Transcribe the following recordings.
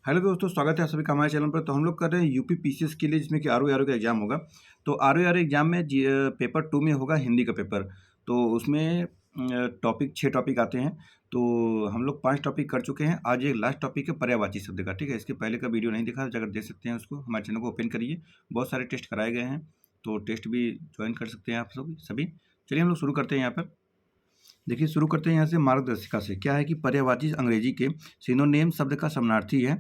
Hello दोस्तों, स्वागत है आप सभी का हमारे चैनल पर। तो हम लोग कर रहे हैं यूपी पीसीएस के लिए, जिसमें कि आरओ का एग्ज़ाम होगा। तो आरओ एग्ज़ाम में पेपर 2 में होगा हिंदी का पेपर। तो उसमें टॉपिक 6 टॉपिक आते हैं। तो हम लोग 5 टॉपिक कर चुके हैं। आज एक लास्ट टॉपिक है पर्यायवाची शब्द का, ठीक है। इसके पहले का वीडियो नहीं देखा, अगर देख सकते हैं उसको, हमारे चैनल को ओपन करिए। बहुत सारे टेस्ट कराए गए हैं, तो टेस्ट भी ज्वाइन कर सकते हैं आप सभी। चलिए हम लोग शुरू करते हैं यहाँ पर। देखिए, शुरू करते हैं यहाँ से मार्गदर्शिका से। क्या है कि पर्यायवाची अंग्रेजी के सिनोनिम शब्द का समानार्थी है।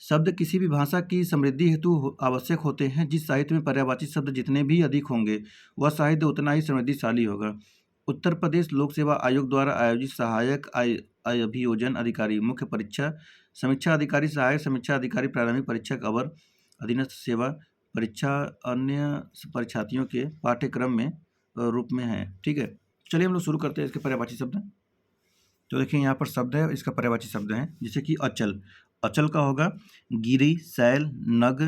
शब्द किसी भी भाषा की समृद्धि हेतु आवश्यक होते हैं। जिस साहित्य में पर्यायवाची शब्द जितने भी अधिक होंगे, वह साहित्य उतना ही समृद्धिशाली होगा। उत्तर प्रदेश लोक सेवा आयोग द्वारा आयोजित सहायक अभियोजन अधिकारी, मुख्य परीक्षा, समीक्षा अधिकारी, सहायक समीक्षा अधिकारी, प्रारंभिक परीक्षा अवर, अधीनस्थ सेवा परीक्षा अन्य परीक्षार्थियों के पाठ्यक्रम में रूप में है, ठीक है। चलिए हम लोग शुरू करते हैं इसके पर्यायवाची शब्द। तो देखिए यहाँ पर शब्द है, इसका पर्यायवाची शब्द है, जैसे कि अचल। अचल का होगा गिरि, शैल, नग,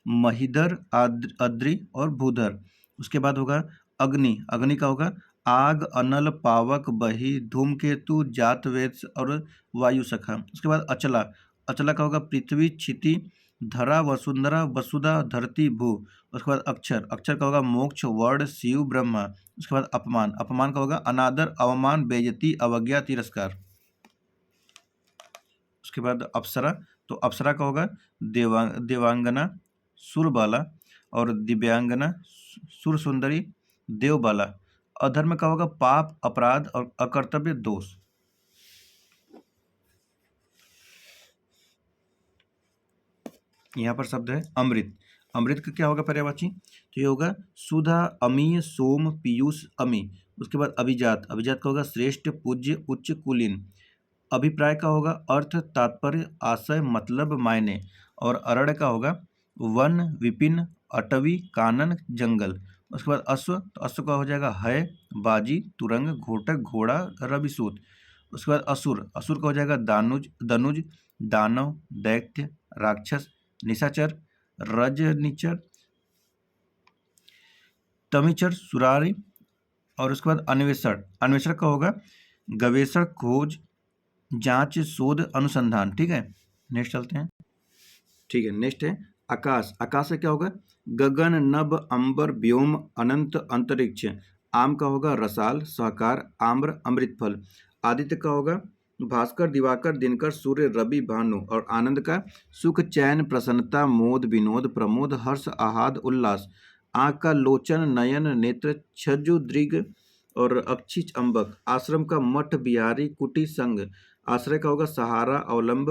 महिदर, अद्रि और भूधर। उसके बाद होगा अग्नि। अग्नि का होगा आग, अनल, पावक, बही, धूमकेतु, जातवेद और वायु सखा। उसके बाद अचला। अचला का होगा पृथ्वी, क्षिति, धरा, वसुंधरा, वसुधा, धरती, भू। उसके बाद अक्षर। अक्षर का होगा मोक्ष, वर्ण, शिव, ब्रह्मा। उसके बाद अपमान। अपमान का होगा अनादर, अवमान, बेइज्जती, अवज्ञा, तिरस्कार। उसके बाद अप्सरा। तो अप्सरा का होगा देवांगना, सुरबाला और दिव्यांगना, सुर सुंदरी, देवबाला। अधर्म का होगा पाप, अपराध और अकर्तव्य, दोष। यहाँ पर शब्द है अमृत। अमृत का क्या होगा पर्यायवाची? तो ये होगा सुधा, अमीय, सोम, पीयूष, अमी। उसके बाद अभिजात। अभिजात का होगा श्रेष्ठ, पूज्य, उच्च, कुलीन। अभिप्राय का होगा अर्थ, तात्पर्य, आशय, मतलब, मायने। और अरण्य का होगा वन, विपिन, अटवी, कानन, जंगल। उसके बाद अश्व। तो अश्व का हो जाएगा है, बाजी, तुरंग, घोटक, घोड़ा, रविसूत। उसके बाद असुर। असुर का हो जाएगा दानुज, दनुज, दानव, दैत्य, राक्षस, निशाचर, रजनिचर, तमिचर, सुरारी। और उसके बाद अन्वेषण। अन्वेषण का होगा गवेषण, खोज, जांच, शोध, अनुसंधान, ठीक है। नेक्स्ट चलते हैं, ठीक है। नेक्स्ट है आकाश। आकाश से क्या होगा गगन, नभ, अंबर, व्योम, अनंत, अंतरिक्ष। आम का होगा रसाल, सहकार, आम्र, अमृतफल। आदित्य का होगा भास्कर, दिवाकर, दिनकर, सूर्य, रवि, भानु। और आनंद का सुख, चैन, प्रसन्नता, मोद, विनोद, प्रमोद, हर्ष, आहाद, उल्लास। आँख का लोचन, नयन, नेत्र, छज्जु, दृग और अक्षी, अम्बक। आश्रम का मठ, बिहारी, कुटी, संग। आश्रय का होगा सहारा, अवलंब,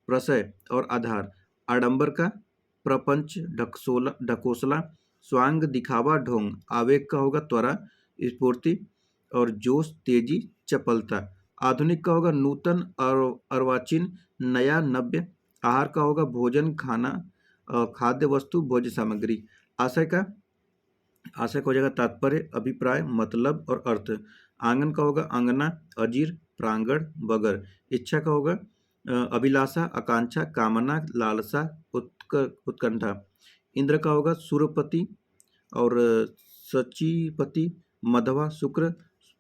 प्रशय और आधार। आडंबर का प्रपंच, ढकोसला, स्वांग, दिखावा, ढोंग। आवेग का होगा त्वरा, स्फूर्ति और जोश, तेजी, चपलता। आधुनिक का होगा नूतन, अर्वाचीन, नया, नव्य। आहार का होगा भोजन, खाना, खाद्य वस्तु, भोज्य सामग्री। आशय का हो जाएगा तात्पर्य, अभिप्राय, मतलब और अर्थ। आंगन का होगा अंगना, अजीर, प्रांगण, बगर। इच्छा का होगा अभिलाषा, आकांक्षा, कामना, लालसा, उत्कंठा। इंद्र का होगा सुरपति और सचीपति, मधवा, शुक्र,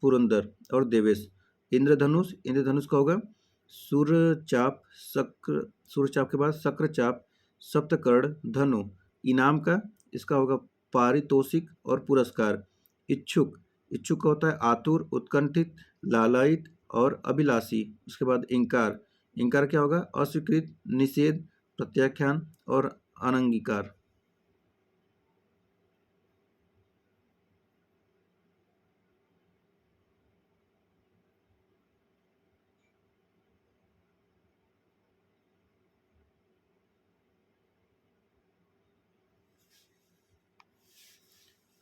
पुरंदर और देवेश। इंद्रधनुष का होगा सूर्यचाप के बाद शक्रचाप, सप्तकर्ण, धनु। इनाम का इसका होगा पारितोषिक और पुरस्कार। इच्छुक का होता है आतुर, उत्कंठित, लालायित और अभिलाषी। उसके बाद इंकार क्या होगा अस्वीकृत, निषेध, प्रत्याख्यान और अनंगीकार।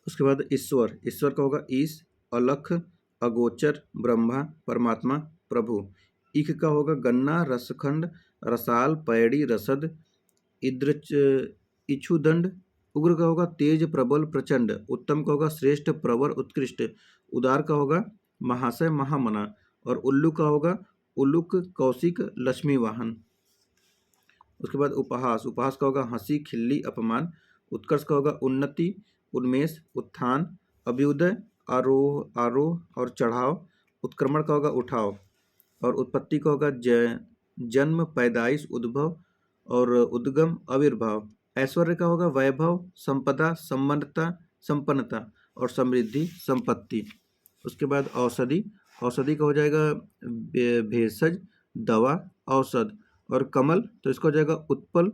उसके बाद ईश्वर का होगा ईश, अलख, अगोचर, ब्रह्मा, परमात्मा, प्रभु। ईख का होगा गन्ना, रसखंड, रसाल, पैड़ी, रसद, इक्षुदंड। उग्र का होगा तेज, प्रबल, प्रचंड। उत्तम का होगा श्रेष्ठ, प्रवर, उत्कृष्ट। उदार का होगा महाशय, महामना। और उल्लू का होगा उल्लुक, कौशिक, लक्ष्मी वाहन। उसके बाद उपहास का होगा हंसी, खिल्ली, अपमान। उत्कर्ष का होगा उन्नति, उन्मेष, उत्थान, अभ्युदय, आरोह और चढ़ाव। उत्क्रमण का होगा उठाव। और उत्पत्ति का होगा जन्म, पैदाइश, उद्भव और उद्गम, आविर्भाव। ऐश्वर्य का होगा वैभव, संपदा, संपन्नता और समृद्धि, संपत्ति। उसके बाद औषधि, औषधि का हो जाएगा भेषज, दवा, औषध। और कमल तो इसका हो जाएगा उत्पल,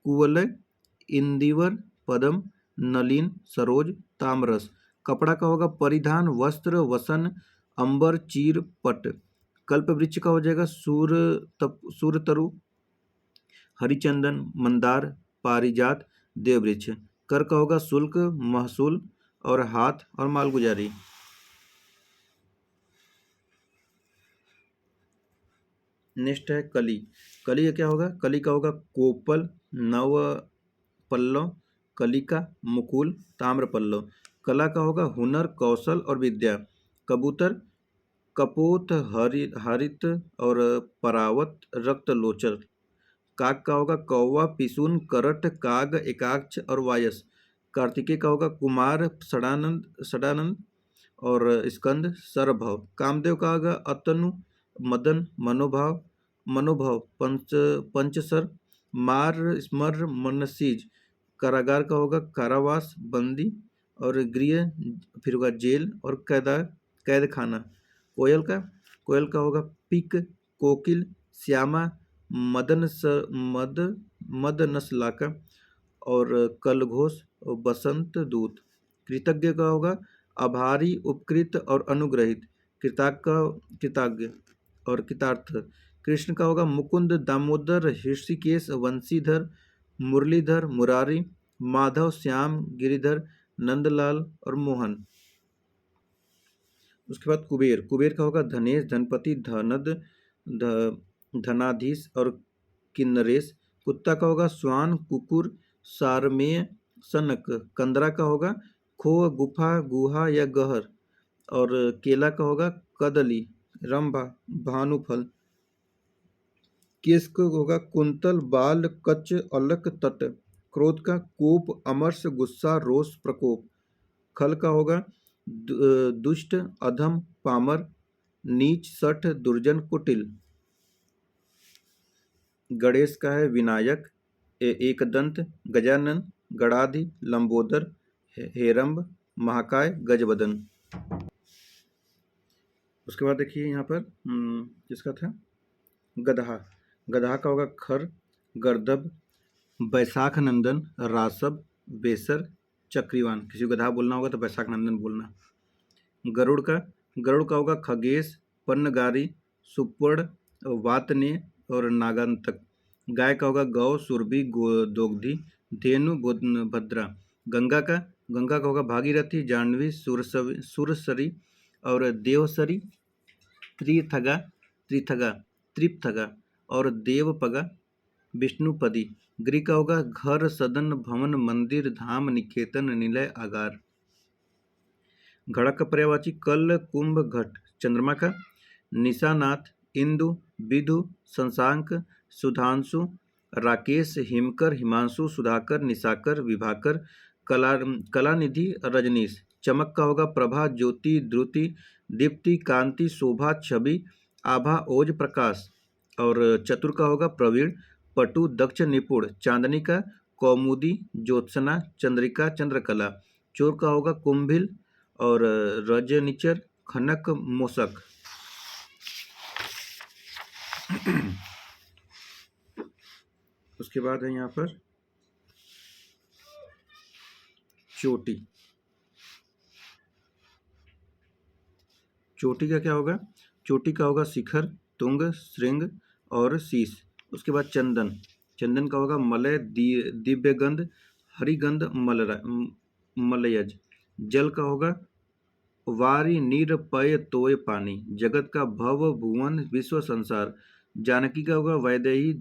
कुवलय, इंदिवर, पद्म, नलिन, सरोज, तामरस। कपड़ा का होगा परिधान, वस्त्र, वसन, अंबर, चीर, पट। कल्प वृक्ष का हो जाएगा सूरतरु, हरिचंदन, मंदार, पारिजात, देववृक्ष। कर का होगा शुल्क, महसूल और हाथ और मालगुजारी। नेक्स्ट है कली। कली का क्या होगा? कली का होगा कोपल, नव पल्लव, कलिका, मुकुल, ताम्र पल्लव। कला का होगा हुनर, कौशल और विद्या। कबूतर कपोत, हरित और परावत, रक्त लोचर। काक का होगा कौवा, पिसून, करट, काग, एकाक्ष और वायस। कार्तिकेय का होगा कुमार, षडानंद और स्कंद, सरभव। कामदेव का होगा अतनु, मदन, मनोभव, पंचसर, मार, स्मर, मनसीज। कारागार का होगा कारावास, बंदी और गृह, फिर होगा जेल और कैद खाना। कोयल का होगा पिक, कोकिल, श्यामा, मदनसलाका और कलघोष और बसंत दूत। कृतज्ञ का होगा आभारी, उपकृत और अनुग्रहित। कृतज्ञ और कृतार्थ। कृष्ण का होगा मुकुंद, दामोदर, ऋषिकेश, वंशीधर, मुरलीधर, मुरारी, माधव, श्याम, गिरिधर, नंदलाल और मोहन। उसके बाद कुबेर का होगा धनेश, धनपति, धनाधीश और किन्नरेश। कुत्ता का होगा स्वान, कुकुर, सारमेय, सनक। कंदरा का होगा खो, गुफा, गुहा या गहर। और केला का होगा कदली, रंभा, भानुफल। केश का होगा कुंतल, बाल, कच्च, अलक, तट। क्रोध का कोप, अमर्ष, गुस्सा, रोष, प्रकोप। खल का होगा दुष्ट, अधम, पामर, नीच, सठ, दुर्जन, कुटिल। गणेश का है विनायक, एकदंत, गजानन, गणाधि, लंबोदर, हेरंब, महाकाय, गजवदन। उसके बाद देखिए यहाँ पर किसका था? गधा। गधा का होगा खर, गर्दभ, बैसाख नंदन, रासब, बेसर, चक्रीवान। किसी को गधा बोलना होगा तो बैसाख नंदन बोलना। गरुड़ का होगा खगेश, पन्नगारी, सुपर्ण, वातने और नागांतक। गाय का होगा गौ, सुरभि, दोग्धी, धेनु, भद्रा। गंगा का होगा भागीरथी, जाह्नवी, सुरसरी और देवसरी, त्रिथगा, त्रिपथगा और देवपगा, विष्णुपदी। गृह का होगा घर, सदन, भवन, मंदिर, धाम, निकेतन, निलय, आगार। घड़ा का पर्यायवाची कल, कुंभ, घट। चंद्रमा का निशानाथ, इंदु, विधु, शशांक, सुधांशु, राकेश, हिमकर, हिमांशु, सुधाकर, निशाकर, विभाकर, कलानिधि, रजनीश। चमक का होगा प्रभा, ज्योति, द्रुति, दीप्ति, कांति, शोभा, छवि, आभा, ओज, प्रकाश। और चतुर का होगा प्रवीण, पटु, दक्ष, निपुण। चांदनी का कौमुदी, ज्योत्सना, चंद्रिका, चंद्रकला। चोर का होगा कुंभिल और रजनिचर, खनक, मोसक। उसके बाद है यहाँ पर चोटी। चोटी का क्या होगा? चोटी का होगा शिखर, तुंग, श्रृंग और शीश। उसके बाद चंदन का होगा मलय, दिव्यगंध, हरिगंध, मलयज। जल का होगा वारी, नीर, पय, तोय, पानी। जगत का भव, भुवन, विश्व, संसार। जानकी का होगा वैदेही,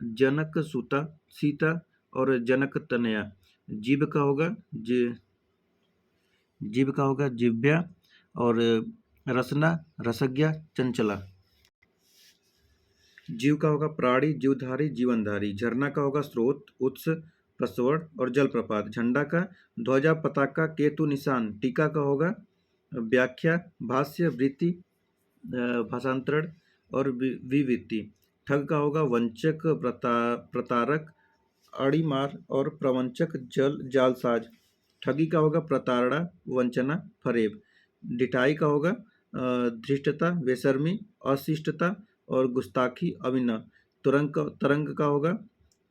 जनक सुता, सीता और जनक तनया। जीव का होगा जिव्या और रसना, रसज्ञा, चंचला। जीव का होगा प्राणी, जीवधारी, जीवनधारी। झरना का होगा स्रोत, उत्स, प्रस्रवण और जलप्रपात। झंडा का ध्वजा, पताका, केतु, निशान। टीका का होगा व्याख्या, भाष्य, वृत्ति, भाषांतरण और विवृत्ति। ठग का होगा वंचक, प्रतारक, अड़ीमार और प्रवंचक, जालसाज। ठगी का होगा प्रताड़ना, वंचना, फरेब। डिठाई का होगा धृष्टता, बेशर्मी, अशिष्टता और गुस्ताखी, अविनय। तरंग का होगा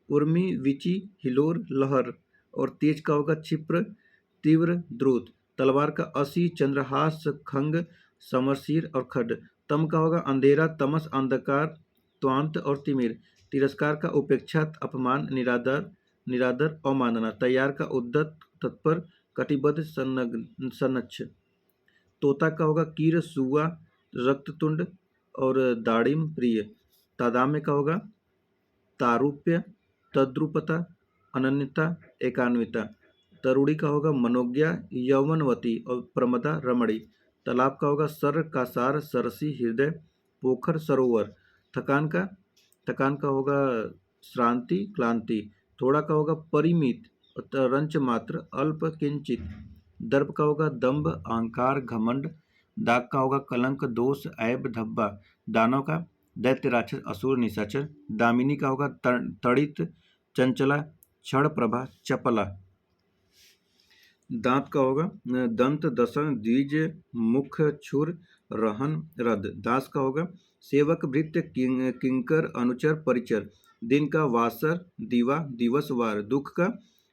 उर्मी, विची, हिलोर, लहर। और तेज का होगा क्षिप्र, तीव्र, द्रुत। तलवार का असी, चंद्रहास, खंग, समरशीर और खड्ड। तम का होगा अंधेरा, तमस, अंधकार, त्वांत और तिमिर। तिरस्कार का उपेक्षा, अपमान, निरादर, अवमानना। तैयार का उद्दत, तत्पर, कटिबद्ध, सन्नच्छ। तोता का होगा कीर, सुआ, रक्ततुंड और दाड़िम प्रिय। तादाम्य का होगा तारूप्य, तद्रुपता, अनन्यता, एकान्विता। तरुणी का होगा मनोज्ञा, यौवनवती और प्रमदा, रमणी। तालाब का होगा सर, कासार, सरसी, हृदय, पोखर, सरोवर। थकान का होगा श्रांति, क्लांति। थोड़ा का होगा परिमित, रंच मात्र, अल्प, किंचित। दर्प का होगा दंभ, अहंकार, घमंड। दाग का होगा कलंक, दोष, ऐब, धब्बा। दानव का दैत्य, राक्षस, असुर, निशाचर। दामिनी का होगा तड़ित, चंचला, क्षण प्रभा, चपला। दांत का होगा दंत, दसन, द्विज, मुख, छुर, रहन, रद। दास का होगा सेवक, भृत्य, किंकर, अनुचर, परिचर। दिन का वासर, दीवा, दिवस, वार। दुख का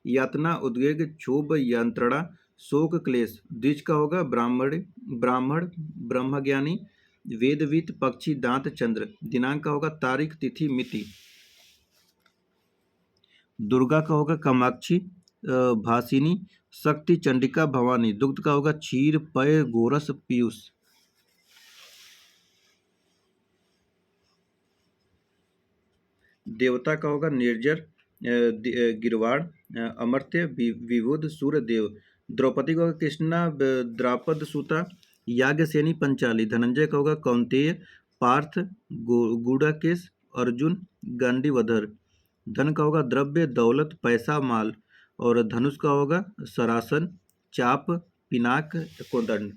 यातना, उद्वेग, क्षोभ, यंत्रणा, शोक, क्लेश। द्विज का होगा ब्राह्मण, ब्रह्मज्ञानी, वेदवित, पक्षी, दांत, चंद्र। दिनांक का होगा तारीख, तिथि, मिति। दुर्गा का होगा कामाक्षी, भासिनी, शक्ति, चंडिका, भवानी। दुग्ध का होगा क्षीर, पय, गोरस, पीयूष। देवता का होगा निर्जर, गिरवाड़, अमर्त्य, विबुध, सूर्यदेव। द्रौपदी का होगा कृष्णा, द्रापद सुता, याज्ञसेनी, पंचाली। धनंजय का होगा कौंतेय, पार्थ, गुड़ाकेश, अर्जुन, गांडीवधर। धन का होगा द्रव्य, दौलत, पैसा, माल। और धनुष का होगा सरासन, चाप, पिनाक, कोदंड।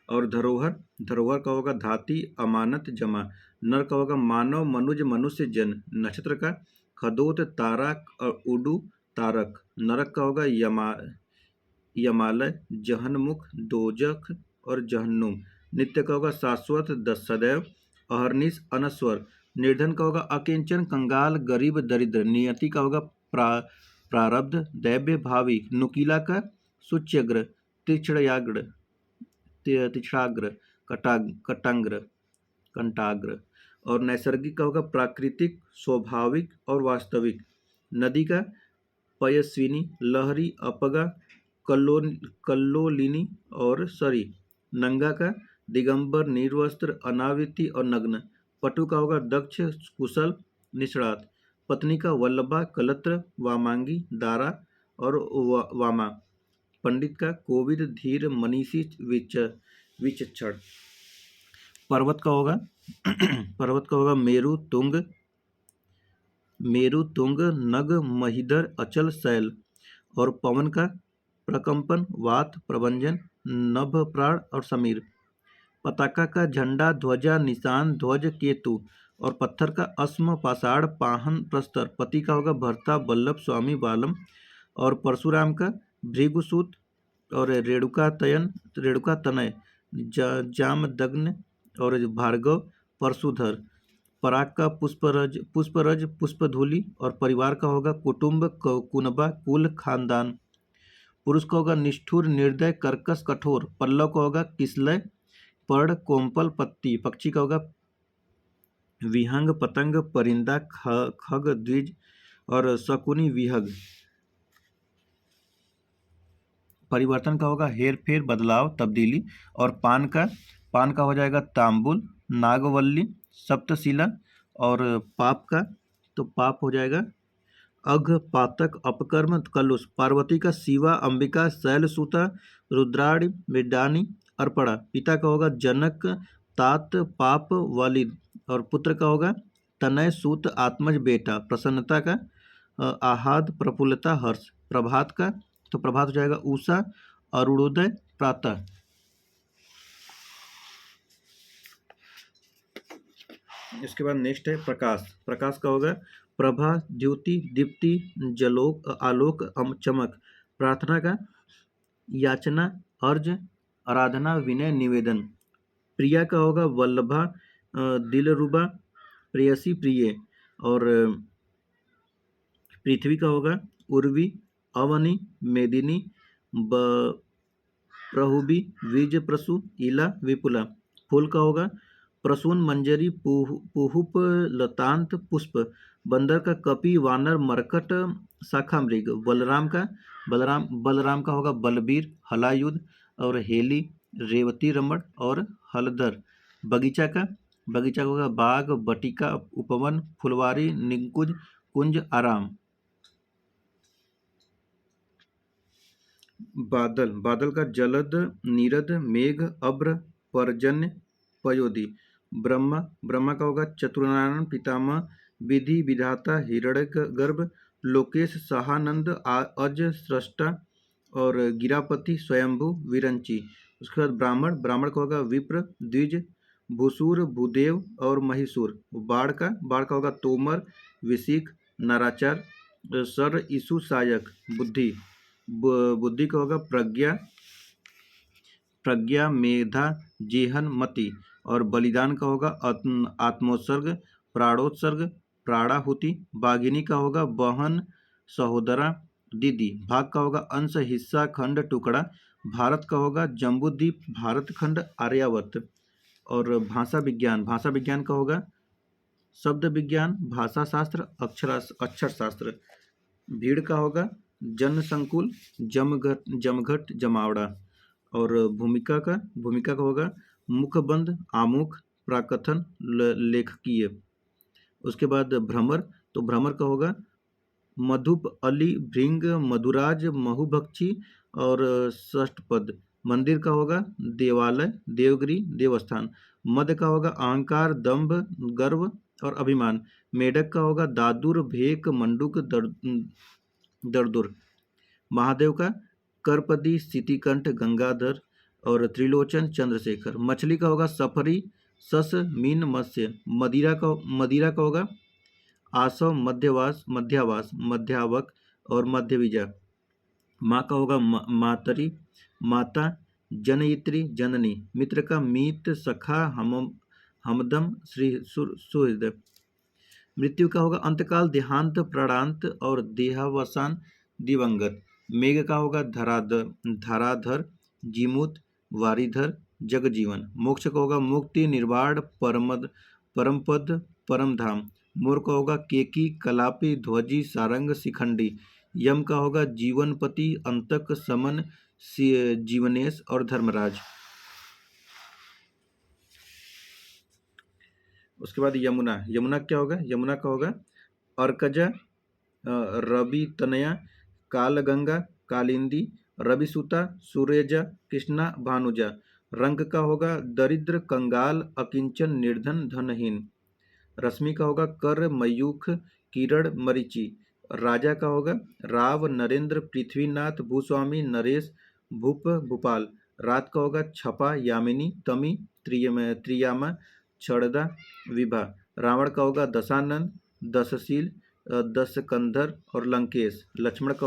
और धरोहर का होगा धाती, अमानत, जमा। नर का होगा मानव, मनुज, मनुष्य, जन। नक्षत्र का खदोत, तारा और उडु, तारक। नरक का होगा यमालय, जहन्मुख, दोजख और जहन्नुम। नित्य का होगा शाश्वत, सदैव, अहर्निश, अनस्वर। निर्धन का होगा अकिंचन, कंगाल, गरीब, दरिद्र। नियति का होगा प्रारब्ध, दैव्य, भावी। नुकीला का सूच्यग्र, तीक्ष्णाग्र, कंटाग्र। और नैसर्गिक का होगा प्राकृतिक, स्वाभाविक और वास्तविक। नदी का पयस्विनी, लहरी, अपगा, कल्लोलिनी और सरी। नंगा का दिगंबर, निर्वस्त्र, अनावृति और नग्न। पटु का होगा दक्ष, कुशल, निष्णात। पत्नी का वल्लभा, कलत्र, वामांगी, दारा और वामा। पंडित का कोविद, धीर, मनीषी, विचक्षण। पर्वत का होगा मेरु, तुंग, नग, महिधर, अचल, शैल। और पवन का प्रकंपन, वात, प्रभंजन, नभ, प्राण और समीर। पताका का झंडा, ध्वजा, निशान, ध्वज, केतु। और पत्थर का अस्म, पाषाण, पाहन, प्रस्तर। पति का होगा भर्ता, बल्लभ, स्वामी, बालम। और परशुराम का भृगुसूत और रेणुका तनय, जामदग्न और भार्गव, परशुधर। पराग का पुष्परज, पुष्पधूलि। और परिवार का होगा कुटुंब, कुनबा, कुल, खानदान। पुरुष का होगा निष्ठुर, निर्दय, कर्कश, कठोर। पल्लव का होगा किसलय, पर्ण, कोम्पल, पत्ती। पक्षी का होगा विहंग, पतंग, परिंदा, खग, द्विज और शकुनी, विहग। परिवर्तन का होगा हेर फेर, बदलाव, तब्दीली। और पान का हो जाएगा तांबुल, नागवल्ली, सप्तशिला। और पाप हो जाएगा अघ, पातक, अपकर्म, कलुष। पार्वती का शिवा, अंबिका, शैलसुता, रुद्राणी, मृडानी, अर्पणा। पिता का होगा जनक, तात, पाप, वालिद। और पुत्र का होगा तनय, सूत, आत्मज, बेटा। प्रसन्नता का आहाद, प्रफुल्लता, हर्ष। प्रभात हो जाएगा उषा, अरुणोदय, प्रातः। इसके बाद नेक्स्ट है प्रकाश। प्रकाश का होगा प्रभा, द्युति, दीप्ति, जलोक, आलोक, चमक। प्रार्थना का याचना, अर्ज, आराधना, विनय, निवेदन। प्रिया का होगा वल्लभा, दिलरुबा, प्रेयसी, प्रिय। और पृथ्वी का होगा उर्वी, अवनी, मेदिनी, प्रहुबी, विज, प्रसु, इला, विपुला। फूल का होगा प्रसून, मंजरी, पुहुप, लतांत, पुष्प। बंदर का कपि, वानर, मरकट, शाखा मृग। बलराम का होगा बलबीर, हलायुध और हेली, रेवती, रमण और हलधर। बगीचा का होगा बाग, बटिका, उपवन, फुलवारी, निकुंज, कुंज, आराम। बादल का जलद, नीरद, मेघ, अभ्र, पर्जन्य, पयोधि। ब्रह्मा का होगा चतुर्नारायण, पितामह, विधि, विधाता, हिरण्यगर्भ, लोकेश, सहानंद, अज, सृष्टा और गिरापति, स्वयंभू, विरंची। उसके बाद ब्राह्मण का होगा विप्र, द्विज, भूसुर, भूदेव और महिषूर। बाढ़ का होगा तोमर, विशिख, नाराचार, सर, ईसु, सायक। बुद्धि का होगा प्रज्ञा, मेधा, जेहन, मति। और बलिदान का होगा आत्मोत्सर्ग, प्राणोत्सर्ग, प्राणाहुति। बाघिनी का होगा बहन, सहोदरा, दीदी। भाग का होगा अंश, हिस्सा, खंड, टुकड़ा। भारत का होगा जम्बूद्वीप, भारत खंड, आर्यावर्त। और भाषा विज्ञान का होगा शब्द विज्ञान, भाषा शास्त्र, अक्षर शास्त्र। भीड़ का होगा जन संकुल, जमघट, जमावड़ा। और भूमिका का होगा मुखबंध, आमुख, प्राकथन, लेखकीय। उसके बाद भ्रमर का होगा मधुप, अली, भृंग, मधुराज, महुभक्षी और षष्ठपद। मंदिर का होगा देवालय, देवगिरी, देवस्थान। मद का होगा अहंकार, दंभ, गर्व और अभिमान। मेढक का होगा दादुर, भेक, मंडूक, दरदुर। महादेव का करपदी, सितिकंठ, गंगाधर और त्रिलोचन, चंद्रशेखर। मछली का होगा सफरी, सस, मीन, मत्स्य। मदिरा का होगा आसव, मध्यावास, मध्यावक और मध्यविजा। माँ का होगा मातरी, माता, जनयित्री, जननी। मित्र का मीत, सखा, हमदम, सुहृद। मृत्यु का होगा अंतकाल, देहांत, प्राणांत और देहावसान, दिवंगत। मेघ का होगा धराधर, जीमूत, वारिधर, जगजीवन। मोक्ष का होगा मुक्ति, निर्वाण, परमपद, परमधाम। मोर का होगा केकी, कलापी, ध्वजी, सारंग, शिखंडी। यम का होगा जीवनपति, अंतक, समन, जीवनेश और धर्मराज। उसके बाद यमुना क्या होगा? यमुना का होगा अर्कजा, रवि तनया, कालगंगा, कालिंदी, रविसुता, सूर्यजा, कृष्णा, भानुजा। रंग का होगा दरिद्र, कंगाल, अकिंचन, निर्धन, धनहीन। रश्मि का होगा कर, मयूख, किरण, मरीचि। राजा का होगा राव, नरेंद्र, पृथ्वीनाथ, भूस्वामी, नरेश, भूप, भूपाल। रात का होगा छपा, यामिनी, तमी, त्रियामा, छड़दा, विभा। रावण का होगा दशानन, दशशील, दशकंधर और लंकेश। लक्ष्मण का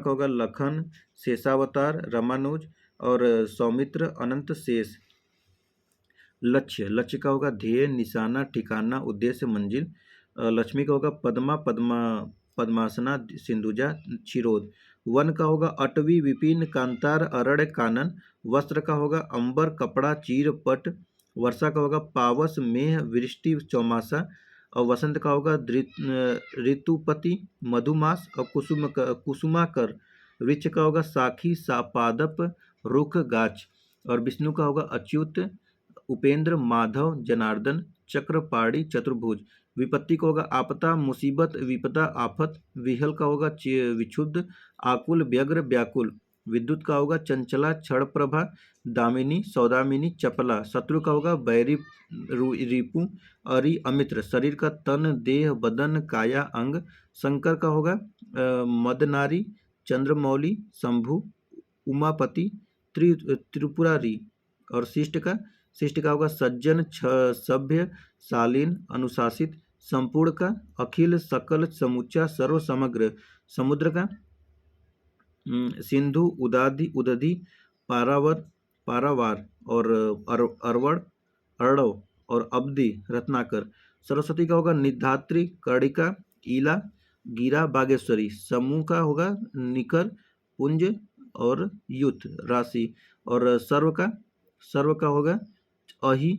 होगा लखन, शेषावतार, रामानुज और सौमित्र, अनंत, शेष। लक्ष्य का होगा ध्येय, निशाना, ठिकाना, उद्देश्य, मंजिल। लक्ष्मी का होगा पद्मासना, सिंधुजा, क्षीरोद। वन का होगा अटवी, विपिन, कांतार, अरण्य, कानन। वस्त्र का होगा अंबर, कपड़ा, चीर, पट। वर्षा का होगा पावस, मेह, वृष्टि, चौमासा। और वसंत का होगा ऋतुपति, मधुमास और कुसुमाकर। वृक्ष का होगा साखी, पादप, रुख, गाछ। और विष्णु का होगा अच्युत, उपेंद्र, माधव, जनार्दन, चक्रपाणी, चतुर्भुज। विपत्ति का होगा आपदा, मुसीबत, विपदा, आफत। विहल का होगा विक्षुब्ध, आकुल, व्यग्र, व्याकुल। विद्युत का होगा चंचला, क्षणप्रभा, दामिनी, सौदामिनी, चपला। शत्रु का होगा बैरी, रिपु, अरि, अमित्र। शरीर का तन, देह, बदन, काया, अंग। शंकर का होगा मदनारी, चंद्रमौली, शंभु, उमापति, त्रिपुरारी। और शिष्ट का शिष्ट का होगा सज्जन, सभ्य, शालीन, अनुशासित। संपूर्ण का अखिल, सकल, समूचा, सर्व, समग्र। समुद्र का सिंधु, उदाधि, उदधि, पारावर, पारावार और अरवड़, अर्णव और अब्धि, रत्नाकर। सरस्वती का होगा निधात्री, कर्णिका, ईला, गिरा, बागेश्वरी। समूह का होगा निकर, पुंज और युथ, राशि। और सर्व का होगा अहि,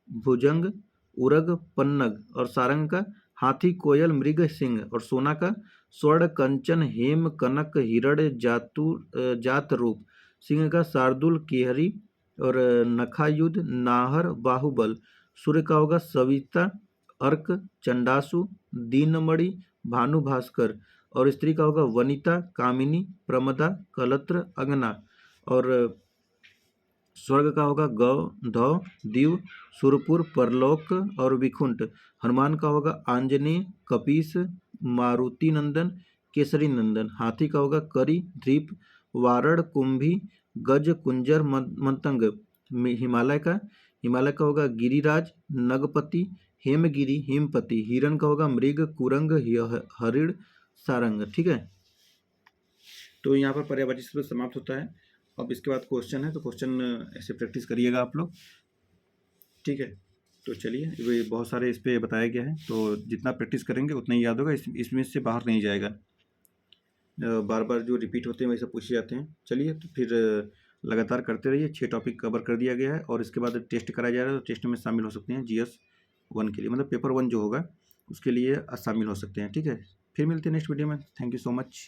भुजंग, उरग, पन्नग। और सारंग का हाथी, कोयल, मृग, सिंह। और सोना का स्वर्ण, कंचन, हेम, कनक, हिरण, जात रूप। सिंह का शार्दुल, केहरी और नखायुध, नाहर, बाहुबल। सूर्य का होगा सविता, अर्क, चंडासु, दीनमणि, भानु, भास्कर। और स्त्री का होगा वनिता, कामिनी, प्रमदा, कलत्र, अगना। और स्वर्ग का होगा गौ, धौ, दीव, सुरपुर, परलोक और विकुंठ। हनुमान का होगा आंजनेय, कपीस, मारुति नंदन, केसरी नंदन। हाथी का होगा करी, द्रीप, वारण, कुंभी, गज, कुंजर, मंतंग। हिमालय का होगा गिरिराज, नगपति, हेमगिरी, हिमपति। हिरण का होगा मृग, कुरंग, हरिण, सारंग। ठीक है, तो यहाँ पर पर्यायवाची शब्द समाप्त होता है। अब इसके बाद क्वेश्चन है, तो क्वेश्चन ऐसे प्रैक्टिस करिएगा आप लोग। ठीक है, तो चलिए, ये बहुत सारे इस पर बताया गया है, तो जितना प्रैक्टिस करेंगे उतना ही याद होगा, इसमें से बाहर नहीं जाएगा। बार बार जो रिपीट होते हैं वही सब पूछे जाते हैं। चलिए, तो फिर लगातार करते रहिए। 6 टॉपिक कवर कर दिया गया है और इसके बाद टेस्ट कराया जा रहा है, तो टेस्ट में शामिल हो सकते हैं GS 1 के लिए, मतलब पेपर 1 जो होगा उसके लिए शामिल हो सकते हैं। ठीक है, फिर मिलते हैं नेक्स्ट वीडियो में। Thank you so much.